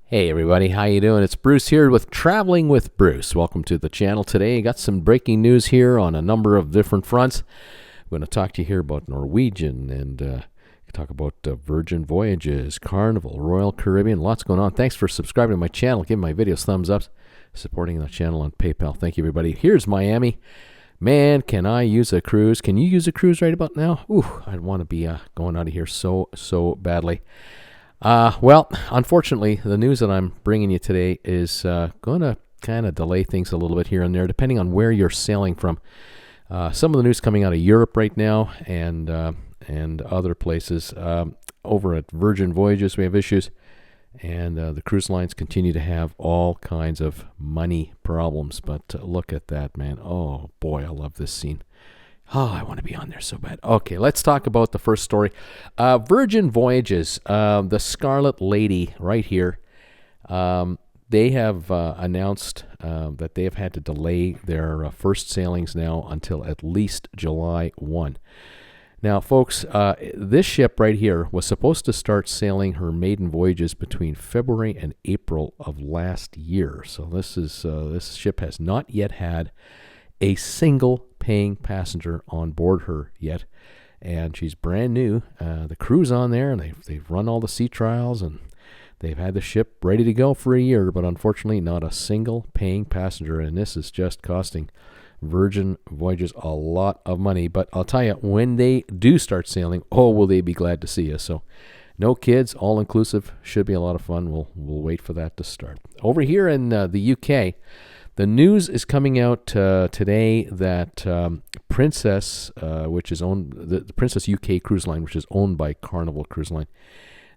Hey everybody, how you doing? It's Bruce here with Traveling with Bruce. Welcome to the channel today. Got some breaking news here on a number of different fronts. I'm going to talk to you here about Norwegian and talk about Virgin Voyages, Carnival, Royal Caribbean. Lots going on. Thanks for subscribing to my channel, giving my videos thumbs up, supporting the channel on PayPal. Thank you everybody. Here's Miami. Man, can I use a cruise? Can you use a cruise right about now? Ooh, I'd want to be going out of here so badly. Well, unfortunately, the news that I'm bringing you today is going to kind of delay things a little bit here and there, depending on where you're sailing from. Some of the news coming out of Europe right now and other places. Over at Virgin Voyages, we have issues, and the cruise lines continue to have all kinds of money problems. But look at that, man. Oh, boy, I love this scene. Oh, I want to be on there so bad. Okay, let's talk about the first story. Virgin Voyages, the Scarlet Lady right here. They have announced that they have had to delay their first sailings now until at least July 1. Now, folks, this ship right here was supposed to start sailing her maiden voyages between February and April of last year. So this ship has not yet had a single paying passenger on board her yet, and she's brand new. The crew's on there, and they've run all the sea trials, and they've had the ship ready to go for a year, but unfortunately not a single paying passenger, and this is just costing Virgin Voyages a lot of money. But I'll tell you, when they do start sailing, oh, will they be glad to see us. So no kids, all inclusive, should be a lot of fun. We'll wait for that to start. Over here in the UK, the news is coming out today that Princess, which is owned, the Princess UK Cruise Line, which is owned by Carnival Cruise Line,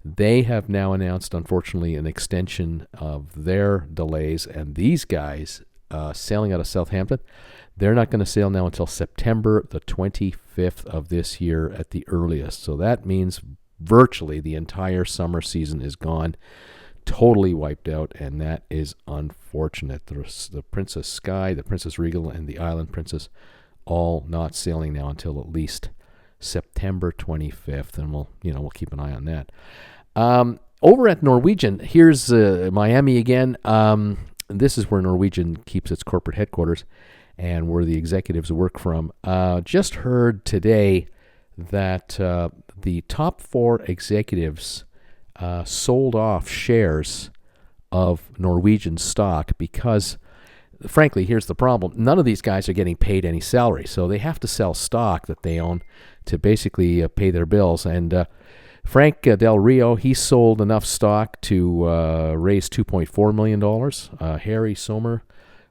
they have now announced, unfortunately, an extension of their delays. And these guys sailing out of Southampton, they're not going to sail now until September the 25th of this year at the earliest. So that means virtually the entire summer season is gone. Totally wiped out, and that is unfortunate. The Princess Sky, the Princess Regal, and the Island Princess all not sailing now until at least September 25th, and we'll keep an eye on that. Over at Norwegian, here's Miami again. This is where Norwegian keeps its corporate headquarters and where the executives work from. Just heard today that the top 4 executives sold off shares of Norwegian stock because, frankly, here's the problem. None of these guys are getting paid any salary, so they have to sell stock that they own to basically pay their bills. And Frank Del Rio, he sold enough stock to raise $2.4 million. Harry Sommer,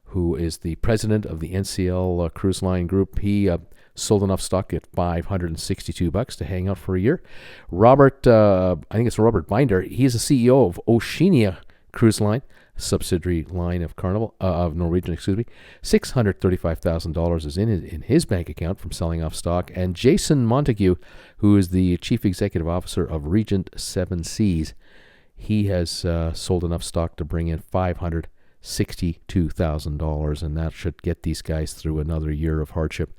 who is the president of the NCL Cruise Line Group, he sold enough stock at $562 to hang out for a year. Robert, I think it's Robert Binder, he's the CEO of Oceania Cruise Line, subsidiary line of Carnival, of Norwegian, $635,000 is in his bank account from selling off stock. And Jason Montague, who is the chief executive officer of Regent Seven Seas, he has sold enough stock to bring in $562,000, and that should get these guys through another year of hardship.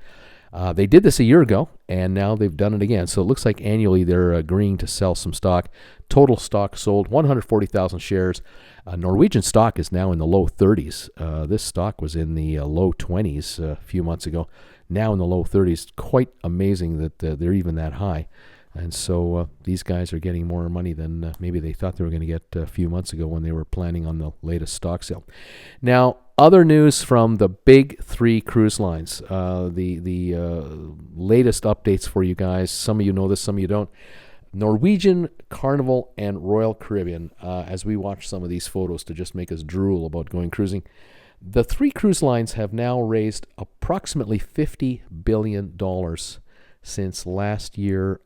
They did this a year ago, and now they've done it again. So it looks like annually they're agreeing to sell some stock. Total stock sold, 140,000 shares. Norwegian stock is now in the low 30s. This stock was in the low 20s a few months ago. Now in the low 30s. Quite amazing that they're even that high. And so these guys are getting more money than maybe they thought they were going to get a few months ago when they were planning on the latest stock sale. Now, other news from the big 3 cruise lines. The latest updates for you guys. Some of you know this, some of you don't. Norwegian, Carnival, and Royal Caribbean, as we watch some of these photos to just make us drool about going cruising, the 3 cruise lines have now raised approximately $50 billion since last year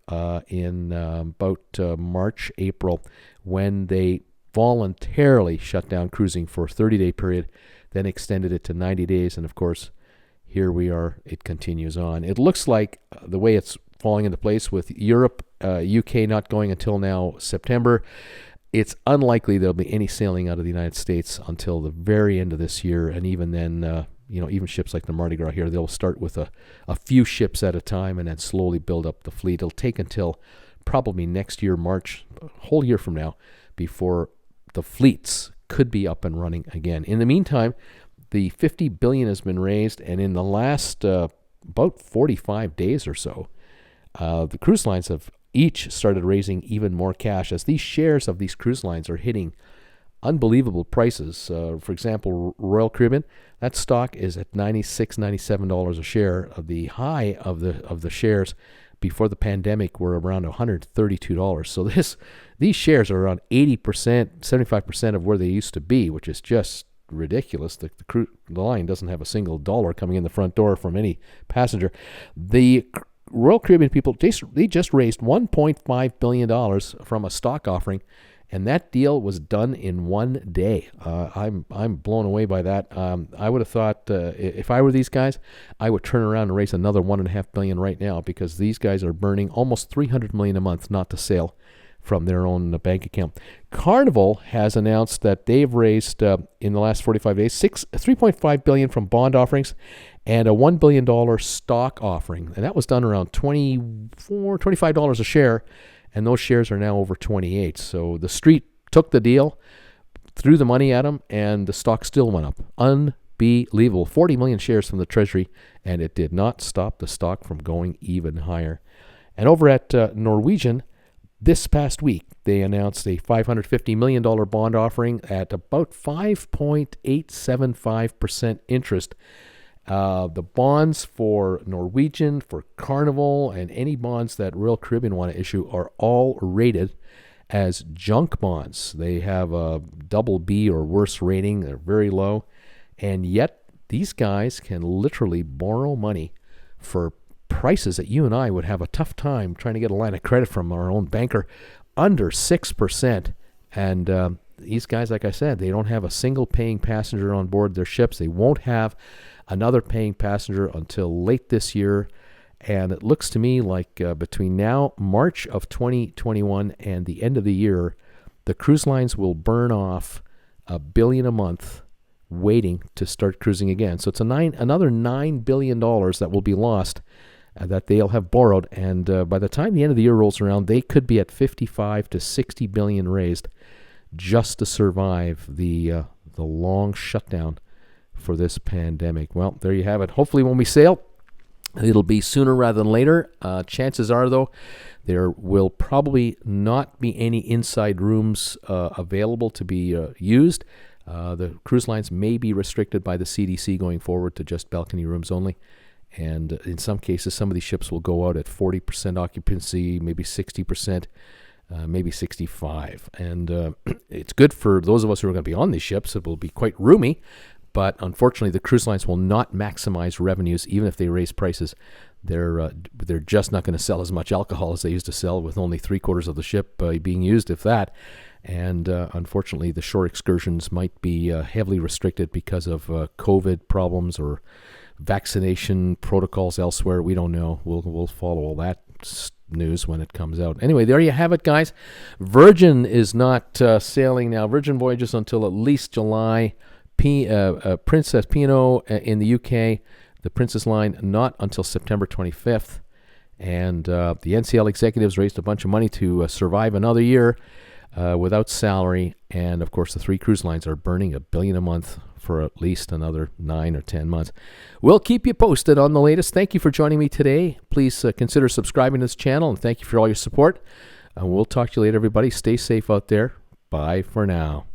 in about March, April, when they voluntarily shut down cruising for a 30-day period, then extended it to 90 days, and of course, here we are, it continues on. It looks like the way it's falling into place with Europe, UK not going until now September, it's unlikely there'll be any sailing out of the United States until the very end of this year, and even then, even ships like the Mardi Gras here, they'll start with a few ships at a time and then slowly build up the fleet. It'll take until probably next year, March, a whole year from now, before the fleets could be up and running again. In the meantime, the $50 billion has been raised, and in the last about 45 days or so, the cruise lines have each started raising even more cash as these shares of these cruise lines are hitting unbelievable prices. For example, Royal Caribbean, that stock is at $96, $97 a share. The high of the shares before the pandemic were around $132. So these shares are around 80%, 75% of where they used to be, which is just ridiculous. The line doesn't have a single dollar coming in the front door from any passenger. The Royal Caribbean people, they just raised $1.5 billion from a stock offering, and that deal was done in one day. I'm blown away by that. I would have thought if I were these guys, I would turn around and raise another $1.5 billion right now, because these guys are burning almost $300 million a month not to sail from their own bank account. Carnival has announced that they've raised in the last 45 days $3.5 billion from bond offerings and a $1 billion stock offering, and that was done around $25 a share. And those shares are now over 28. So the street took the deal, threw the money at them, and the stock still went up. Unbelievable. 40 million shares from the Treasury, and it did not stop the stock from going even higher. And over at Norwegian, this past week, they announced a $550 million bond offering at about 5.875% interest. The bonds for Norwegian, for Carnival, and any bonds that Royal Caribbean want to issue are all rated as junk bonds. They have a BB or worse rating. They're very low. And yet, these guys can literally borrow money for prices that you and I would have a tough time trying to get a line of credit from our own banker, under 6%. And these guys, like I said, they don't have a single paying passenger on board their ships. They won't have another paying passenger until late this year. And it looks to me like between now, March of 2021, and the end of the year, the cruise lines will burn off $1 billion a month waiting to start cruising again. So it's another $9 billion that will be lost that they'll have borrowed. And by the time the end of the year rolls around, they could be at 55 to 60 billion raised just to survive the long shutdown for this pandemic. Well, there you have it. Hopefully when we sail, it'll be sooner rather than later. Chances are, though, there will probably not be any inside rooms available to be used. The cruise lines may be restricted by the CDC going forward to just balcony rooms only. And in some cases, some of these ships will go out at 40% occupancy, maybe 60%, maybe 65%. And it's good for those of us who are going to be on these ships. It will be quite roomy. But unfortunately, the cruise lines will not maximize revenues, even if they raise prices. They're just not going to sell as much alcohol as they used to sell, with only 3/4 of the ship being used, if that. And unfortunately, the shore excursions might be heavily restricted because of COVID problems or vaccination protocols elsewhere. We don't know. We'll follow all that news when it comes out. Anyway, there you have it, guys. Virgin is not sailing now. Virgin Voyages until at least July. Princess P&O in the UK, the Princess line, not until September 25th. And the NCL executives raised a bunch of money to survive another year without salary. And, of course, the three cruise lines are burning $1 billion a month for at least another 9 or 10 months. We'll keep you posted on the latest. Thank you for joining me today. Please consider subscribing to this channel, and thank you for all your support. And we'll talk to you later, everybody. Stay safe out there. Bye for now.